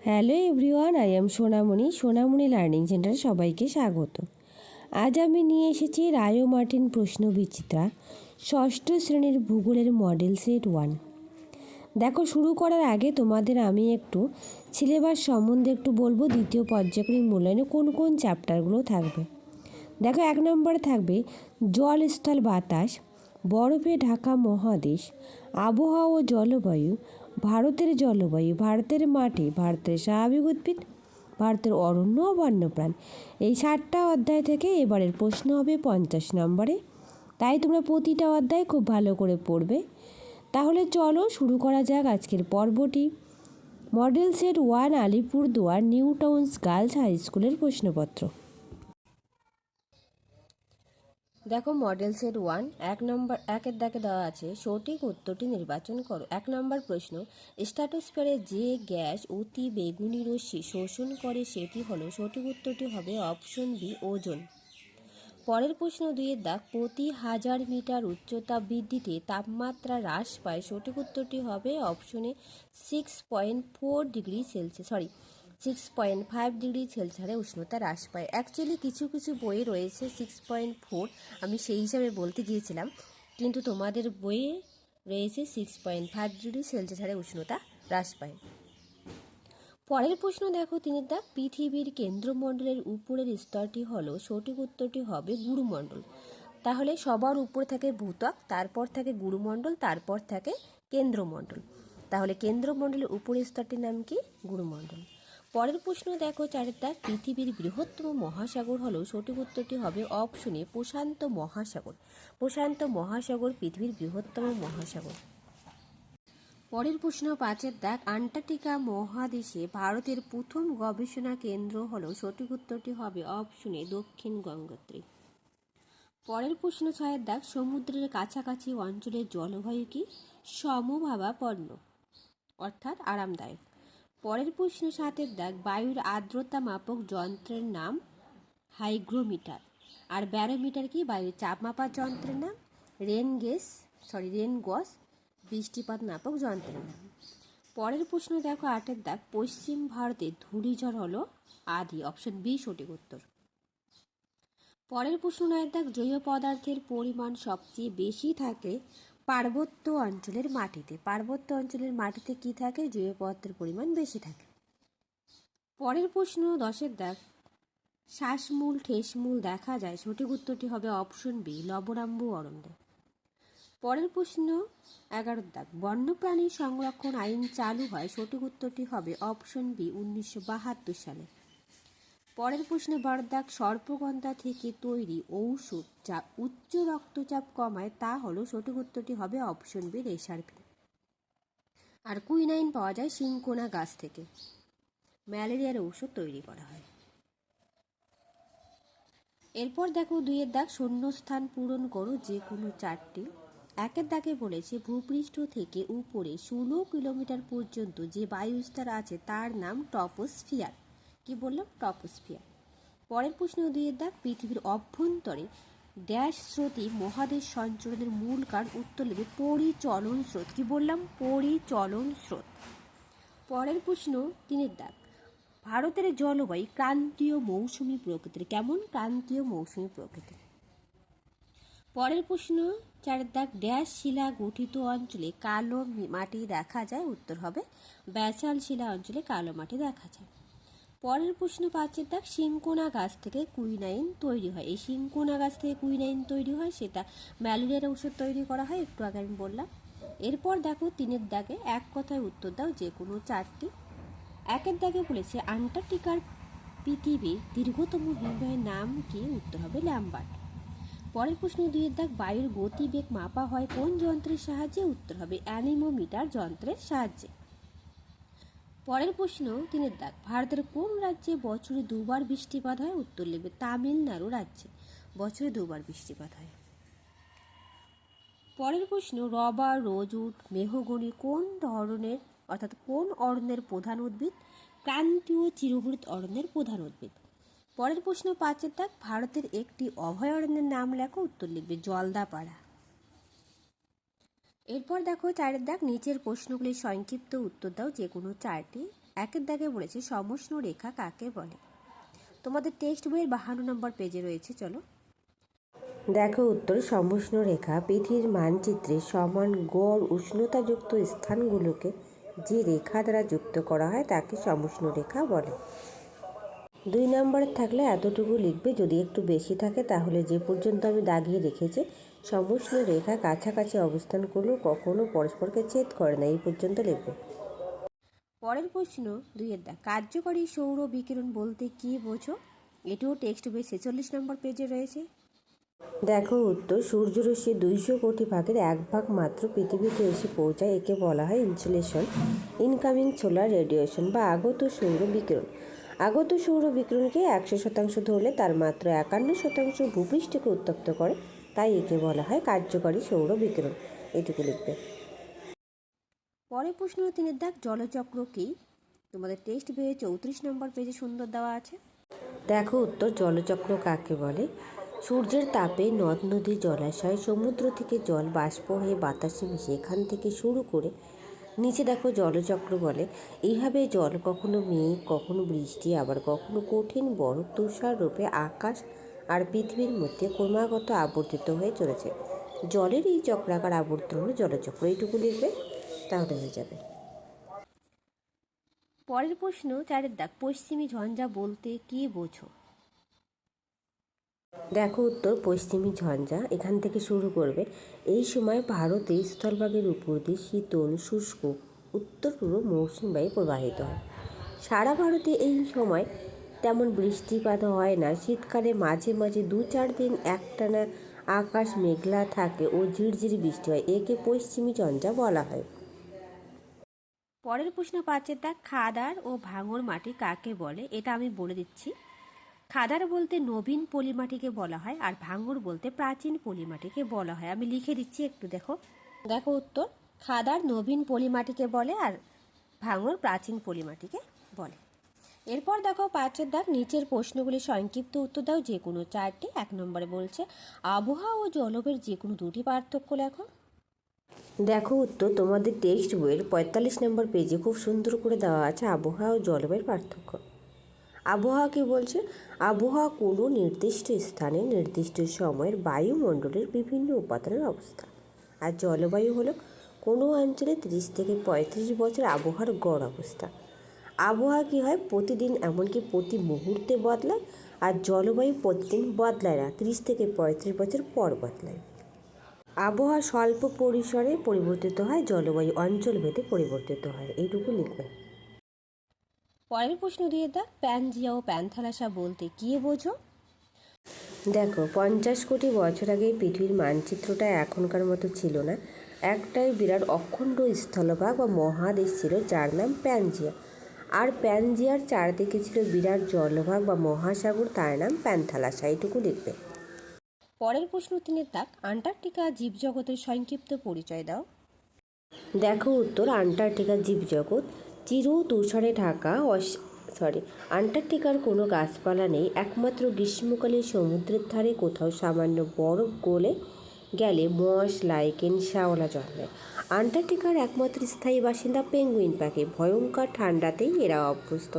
Hello everyone, I am Sonamoni. Sonamoni learning সেন্টারে সবাইকে স্বাগত। আজ আমি নিয়ে এসেছি রায় ও মার্টিন প্রশ্ন বিচিত্রা ষষ্ঠ শ্রেণীর ভূগোলের মডেল সেট 1। দেখো, শুরু করার আগে তোমাদের আমি একটু সিলেবাস সম্বন্ধে একটু বলবো। দ্বিতীয় পর্যায়ক্রমিক মূল্যায়নে কোন কোন চ্যাপ্টারগুলো থাকবে। দেখো, 1 নম্বরে থাকবে জল, স্থল, বাতাস, বরফে ঢাকা মহাদেশ, আবহাওয়া ও জলবায়ু, ভারতের জলবায়ু, ভারতের মাটি, ভারতের স্বাভাবিক উদ্ভিদ, ভারতের অরণ্য ও বন্যপ্রাণ। এই 7টা অধ্যায় থেকে এবারের প্রশ্ন হবে 50 নম্বরে। তাই তোমরা প্রতিটা অধ্যায় খুব ভালো করে পড়বে। তাহলে চলো শুরু করা যাক আজকের পর্বটি। Model set 1 Alipurduar new towns girls high স্কুলের প্রশ্নপত্র। দেখো, মডেল সেট 1 একের দাগে দেওয়া আছে, সঠিক উত্তরটি নির্বাচন করো। 1 নম্বর প্রশ্ন, স্ট্র্যাটোস্ফিয়ারে যে গ্যাস অতি বেগুনি রশ্মি শোষণ করে সেটি হলো। সঠিক উত্তরটি হবে অপশন বি, ওজোন। পরের প্রশ্ন 2 দাগ, প্রতি 1000 মিটার উচ্চতা বৃদ্ধিতে তাপমাত্রা হ্রাস পায়। সঠিক উত্তরটি হবে অপশনে 6.5 ডিগ্রি সেলসিয়াসে উষ্ণতা হ্রাস পায়। অ্যাকচুয়ালি কিছু কিছু বইয়ে রয়েছে 6.4, আমি সেই হিসাবে বলতে গিয়েছিলাম, কিন্তু তোমাদের বইয়ে রয়েছে 6.5 ডিগ্রি সেলসিয়াসে উষ্ণতা হ্রাস পায়। পরের প্রশ্ন দেখো, 3 দাগ, পৃথিবীর কেন্দ্রমণ্ডলের উপরের স্তরটি হলো। সঠিক উত্তরটি হবে গুরুমণ্ডল। তাহলে সবার উপরে থাকে ভূত্বক, তারপর থাকে গুরুমণ্ডল, তারপর থাকে কেন্দ্রমণ্ডল। তাহলে কেন্দ্রমণ্ডলের উপরের স্তরটির নাম কি? গুরুমণ্ডল। পরের প্রশ্ন দেখো, 4 দাগ, পৃথিবীর বৃহত্তম মহাসাগর হলো। সঠিক উত্তরটি হবে অপশনে প্রশান্ত মহাসাগর। প্রশান্ত মহাসাগর পৃথিবীর বৃহত্তম মহাসাগর। পরের প্রশ্ন 5 দাগ, আন্টার্কটিকা মহাদেশে ভারতের প্রথম গবেষণা কেন্দ্র হলো। সঠিক উত্তরটি হবে অপশনে দক্ষিণ গঙ্গোত্রী। পরের প্রশ্ন 6 দাগ, সমুদ্রের কাছাকাছি অঞ্চলের জলবায়ু কি? সমভাবাপন্ন, অর্থাৎ আরামদায়ক। পরের প্রশ্ন 7 দাগ, বায়ুর আর্দ্রতা মাপক যন্ত্রের নাম হাইগ্রোমিটার। আর ব্যারোমিটার কি? বায়ুর চাপ মাপার যন্ত্রের নাম রেনগজ বৃষ্টিপাত মাপক যন্ত্রের নাম। পরের প্রশ্ন দেখো 8 দাগ, পশ্চিম ভারতে ধূলিঝড় হলো আদি। অপশন বি সঠিক উত্তর। পরের প্রশ্ন 9 দাগ, জৈব পদার্থের পরিমাণ সবচেয়ে বেশি থাকে পার্বত্য অঞ্চলের মাটিতে। পার্বত্য অঞ্চলের মাটিতে কি থাকে? জৈব পদার্থের পরিমাণ বেশি থাকে। পরের প্রশ্ন 10 দাগ, শ্বাসমূল ঠেসমূল দেখা যায়। সঠিক উত্তরটি হবে অপশন বি, লবণাম্বু অরণ্যে। পরের প্রশ্ন 11 দাগ, বন্যপ্রাণী সংরক্ষণ আইন চালু হয়। সঠিক উত্তরটি হবে অপশন বি, 1972 সালে। পরের প্রশ্ন 12 দাগ, সর্পগন্ধা থেকে তৈরি ঔষধ যা উচ্চ রক্তচাপ কমায় তা হলো। সঠিক উত্তরটি হবে অপশন বি, রেসারফিন। আর কুইনাইন পাওয়া যায় সিনকোনা গাছ থেকে। ম্যালেরিয়ার ঔষধ তৈরি করা হয়। এরপর দেখো 2 দাগ, শূন্যস্থান পূরণ করো যে কোনো 4টি। 1 দাগে বলেছে ভূপৃষ্ঠ থেকে উপরে 16 কিলোমিটার পর্যন্ত যে বায়ুস্তর আছে তার নাম টপোস্ফিয়ার। কি বললাম? টপোস্ফিয়ার। পরের প্রশ্ন 2 দাগ, পৃথিবীর অভ্যন্তরে ড্যাশ স্রোতই মহাদেশ সঞ্চরণের মূল কারণ। উত্তর লিখবে পরিচলন স্রোত। কি বললাম? পরিচলন স্রোত। পরের প্রশ্ন 3 দাগ, ভারতের জলবায়ু ক্রান্তীয় মৌসুমী প্রকৃতির। কেমন? ক্রান্তীয় মৌসুমী প্রকৃতির। পরের প্রশ্ন 4 দাগ, ড্যাশ শিলা গঠিত অঞ্চলে কালো মাটি দেখা যায়। উত্তর হবে ব্যাসাল শিলা অঞ্চলে কালো মাটি দেখা যায়। পরের প্রশ্ন 5 দাগ, সিনকোনা গাছ থেকে কুইনাইন তৈরি হয়। এই সিনকোনা গাছ থেকে কুইনাইন তৈরি হয়, সেটা ম্যালেরিয়ার ঔষধ তৈরি করা হয়, একটু আগে আমি বললাম। এরপর দেখো 3 দাগে এক কথায় উত্তর দাও যে কোনো 4টি। 1 দাগে বলেছে আন্টার্কটিকার পৃথিবীর দীর্ঘতম হিমবাহের নাম কি? উত্তর হবে ল্যাম্বার্ট। পরের প্রশ্ন 2 দাগ, বায়ুর গতিবেগ মাপা হয় কোন যন্ত্রের সাহায্যে? উত্তর হবে অ্যানিমোমিটার যন্ত্রের সাহায্যে। পরের প্রশ্ন 3 দাগ, ভারতের কোন রাজ্যে বছরে 2বার বৃষ্টিপাত হয়? উত্তর লিখবে তামিলনাড়ু রাজ্যে বছরে 2বার বৃষ্টিপাত হয়। পরের প্রশ্ন, রবার, রোজউড, মেহগনি কোন ধরনের অর্থাৎ কোন অরণ্যের প্রধান উদ্ভিদ? ক্রান্তীয় চিরহরিত অরণ্যের প্রধান উদ্ভিদ। পরের প্রশ্ন 5 দাগ, ভারতের একটি অভয়ারণ্যের নাম লেখো। উত্তর লিখবে জলদাপাড়া। এরপর দেখো 4 দাগ, নিচের প্রশ্নগুলির সংক্ষিপ্ত উত্তর দাও যে কোনো 4টি। একের দাগে বলেছে সমষ্ণ রেখা কাকে বলে। তোমাদের টেক্সট বইয়ের 52 নম্বর পেজে রয়েছে, চলো দেখো উত্তর। সমষ্ণ রেখা পৃথিবীর মানচিত্রে সমান গড় উষ্ণতাযুক্ত স্থানগুলোকে যে রেখা দ্বারা যুক্ত করা হয় তাকে সমষ্ণ রেখা বলে। 2 নম্বরে থাকলে এতটুকু লিখবে, যদি একটু বেশি থাকে তাহলে যে পর্যন্ত আমি দাগিয়ে রেখেছি সমষ্ণ রেখা কাছাকাছি অবস্থান করলেও কখনো পরস্পরকে ছেদ করে না, এই পর্যন্ত লিখবে। পরের প্রশ্ন 2 দাগ, কার্যকরী সৌর বিকিরণ বলতে কি বোঝো? এটিও টেক্সট বই 46 নম্বর পেজে রয়েছে। দেখো উত্তর। সূর্যরশ্মি 200 কোটি ভাগের 1 ভাগ মাত্র পৃথিবীতে এসে পৌঁছায়, একে বলা হয় ইনসুলেশন, ইনকামিং সোলার রেডিয়েশন বা আগত সৌর বিকিরণ। আগত সৌর বিকিরণকে 100% ধরলে তার মাত্র 51% ভূপৃষ্ঠকে উত্তপ্ত করে, তাই একে বলা হয় কার্যকরী সৌর বিকিরণ। এটুকু লিখবে। পরের প্রশ্ন 3 দাগ, জলচক্র কি? তোমাদের টেক্সট বইয়ে 34 নম্বর পেজে সুন্দর দেওয়া আছে। দেখো উত্তর। জলচক্র কাকে বলে? সূর্যের তাপে নদ নদী, জলাশয়, সমুদ্র থেকে জল বাষ্প হয়ে বাতাসে মিশে এখান থেকে শুরু করে নিচে দেখো জলচক্র বলে। এইভাবে জল কখনো মেঘ, কখনো বৃষ্টি, আবার কখনো কঠিন বরফ, তুষার রূপে আকাশ আর পৃথিবীর মধ্যে ক্রমাগত আবর্তিত হয়ে চলেছে। জলের এই চক্রাকার আবর্তন হলো জলচক্র। এইটুকু লিখবে, তাহলে হয়ে যাবে। পরের প্রশ্ন 4 দাগ, পশ্চিমী ঝঞ্ঝা বলতে কি বোঝো? দেখো উত্তর। পশ্চিমী ঝঞ্ঝা এখান থেকে শুরু করবে। এই সময় ভারতে স্থলভাগের উপর দিয়ে শীতল শুষ্ক উত্তর পূর্ব মৌসুমী বায়ু প্রবাহিত হয়। সারা ভারতে এই সময় তেমন বৃষ্টিপাত হয় না। শীতকালে মাঝে মাঝে 2-4 দিন একটানা আকাশ মেঘলা থাকে ও ঝিরঝিরি বৃষ্টি হয়, একে পশ্চিমী ঝঞ্ঝা বলা হয়। পরের প্রশ্ন 5 দাগ, খাদার ও ভাঙর মাটি কাকে বলে? এটা আমি বলে দিচ্ছি। খাদার বলতে নবীন পলিমাটিকে বলা হয়, আর ভাঙর বলতে প্রাচীন পলিমাটিকে বলা হয়। আমি লিখে দিচ্ছি, একটু দেখো। দেখো উত্তর। খাদার নবীন পলিমাটিকে বলে আর ভাঙর প্রাচীন পলিমাটিকে বলে। এরপর দেখো 5 দাগ, নিচের প্রশ্নগুলি সংক্ষিপ্ত উত্তর দাও, যে কোনো 4টি। 1 নম্বরে বলছে আবহাওয়া ও জলবায়ুর যে কোনো 2টি পার্থক্য লেখো। দেখো উত্তর। তোমাদের টেক্সট বইয়ের 45 নম্বর পেজে খুব সুন্দর করে দেওয়া আছে আবহাওয়া ও জলবায়ুর পার্থক্য। আবহাওয়া কি বলছে? আবহাওয়া কোনো নির্দিষ্ট স্থানে নির্দিষ্ট সময়ের বায়ুমণ্ডলের বিভিন্ন উপাদানের অবস্থা। আর জলবায়ু হলো কোনো অঞ্চলে 30 থেকে 35 বছর আবহাওয়ার গড় অবস্থা। আবহাওয়া কী হয়? প্রতিদিন, এমনকি প্রতি মুহূর্তে বদলায়। আর জলবায়ু প্রতিদিন বদলায় না, 30 থেকে 35 বছর পর বদলায়। আবহাওয়া স্বল্প পরিসরে পরিবর্তিত হয়, জলবায়ু অঞ্চলভেদে পরিবর্তিত হয়। এইটুকু লিখবে। পরের প্রশ্ন দিয়ে দাও, প্যানজিয়া ও প্যান্থালাসা বলতে কি বোঝো? দেখো, 50 কোটি বছর আগে পৃথিবীর মানচিত্রটা এখনকার মতো ছিল না। একটাই বিরাট অখণ্ড স্থলভাগ বা মহাদেশ ছিল, যার নাম প্যানজিয়া। আর প্যানজিয়ার চারদিকে ছিল বিরাট জলভাগ বা মহাসাগর, তার নাম প্যান্থালাসা। এইটুকু লিখবে। পরের প্রশ্ন 3 দাগ, আন্টার্কটিকা জীবজগতের সংক্ষিপ্ত পরিচয় দাও। দেখো উত্তর। আন্টার্কটিকা জীবজগৎ চির তুষারে ঢাকা। আন্টার্কটিকার কোনো গাছপালা নেই। একমাত্র গ্রীষ্মকালে সমুদ্রের ধারে কোথাও সামান্য বরফ গলে গেলে মস, লাইকেন, শ্যাওলা জন্মায়। আন্টার্কটিকার একমাত্র স্থায়ী বাসিন্দা পেঙ্গুইন পাখি। ভয়ঙ্কর ঠান্ডাতেই এরা অভ্যস্ত।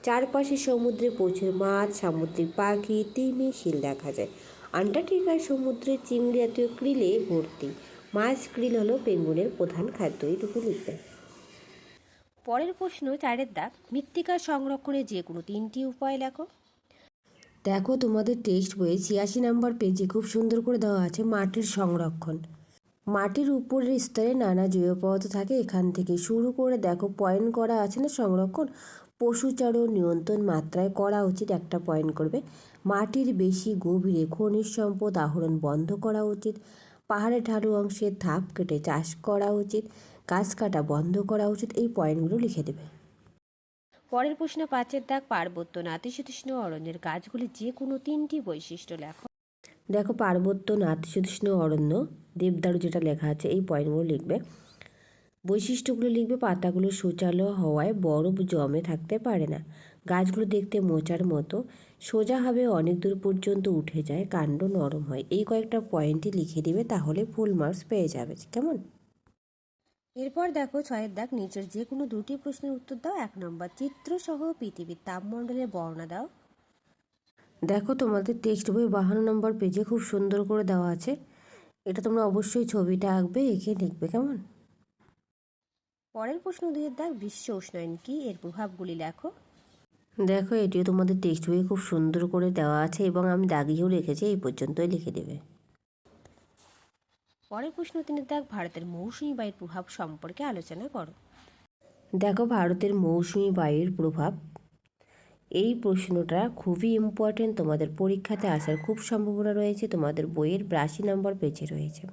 চারপাশে সমুদ্রে প্রচুর মাছ, সামুদ্রিক পাখি, তিমি, শিল দেখা যায়। আন্টার্কটিকার সমুদ্রে চিংড়ি জাতীয় ক্রিলে ভর্তি। মাছ, ক্রিল হলো পেঙ্গুইনের প্রধান খাদ্য। এইটুকু লিখবে। পরের প্রশ্ন 4 দাগ, মৃত্তিকা সংরক্ষণের যে কোনো 3টি উপায় লেখো। দেখো, তোমাদের টেক্সট বইয়ে 86 নম্বর পেজে খুব সুন্দর করে দেওয়া আছে মাটির সংরক্ষণ। মাটির উপরের স্তরে নানা জৈব পদার্থ থাকে, এখান থেকে শুরু করে দেখো পয়েন্ট করা আছে না সংরক্ষণ। পশুচারণ নিয়ন্ত্রণ মাত্রায় করা উচিত, একটা পয়েন্ট করবে। মাটির বেশি গভীরে খনিজ সম্পদ আহরণ বন্ধ করা উচিত। পাহাড়ের ঢালু অংশে ধাপ কেটে চাষ করা উচিত। গাছ কাটা বন্ধ করা উচিত। এই পয়েন্টগুলো লিখে দেবে। পরের প্রশ্ন 5 দাগ, পার্বত্য নাতিশীতোষ্ণ অরণ্যের গাছগুলি যে কোনো 3টি বৈশিষ্ট্য লেখো। দেখো, পার্বত্য নাতিশীতোষ্ণ অরণ্য দেবদারু যেটা লেখা আছে, এই পয়েন্টগুলো লিখবে। বৈশিষ্ট্যগুলো লিখবে। পাতাগুলো সূচালো হওয়ায় বরফ জমে থাকতে পারে না। গাছগুলো দেখতে মোচার মতো, সোজাভাবে অনেক দূর পর্যন্ত উঠে যায়, কাণ্ড নরম হয়। এই কয়েকটা পয়েন্টই লিখে দিবে, তাহলে ফুল মার্কস পেয়ে যাবে। কেমন? এরপর দেখো 6 দাগ, নিচের যে কোনো দুটি প্রশ্নের উত্তর দাও। 1 নম্বর, চিত্রসহ পৃথিবীর তাপমণ্ডলের বর্ণনা দাও। দেখো তোমাদের টেক্সট বই 52 নম্বর পেজে খুব সুন্দর করে দেওয়া আছে। এটা তোমরা অবশ্যই ছবিটা আঁকবে, এঁকে লিখবে, কেমন? পরের প্রশ্ন 2 দাগ, বিশ্ব উষ্ণায়ন কি, এর প্রভাবগুলি লেখো। দেখো এটিও তোমাদের টেক্সট বইয়ে খুব সুন্দর করে দেওয়া আছে এবং আমি দাগিয়েও রেখেছি, এই পর্যন্তই লিখে দেবে। পরের প্রশ্ন 3 দাগ, ভারতের মৌসুমী বায়ুর প্রভাব সম্পর্কে আলোচনা করো। দেখো ভারতের মৌসুমী বায়ুর প্রভাব, এই প্রশ্নটা খুবই ইম্পর্টেন্ট, তোমাদের পরীক্ষাতে আসার খুব সম্ভাবনা রয়েছে। তোমাদের বইয়ের 82 নম্বর পেজে রয়েছে,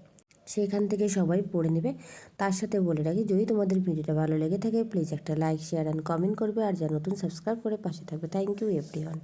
সেখান থেকে সবাই পড়ে নেবে। তার সাথে বলে রাখি, যদি তোমাদের ভিডিওটা ভালো লেগে থাকে প্লিজ একটা লাইক, শেয়ার অ্যান্ড কমেন্ট করবে, আর যা নতুন সাবস্ক্রাইব করে পাশে থাকবে। Thank you everyone.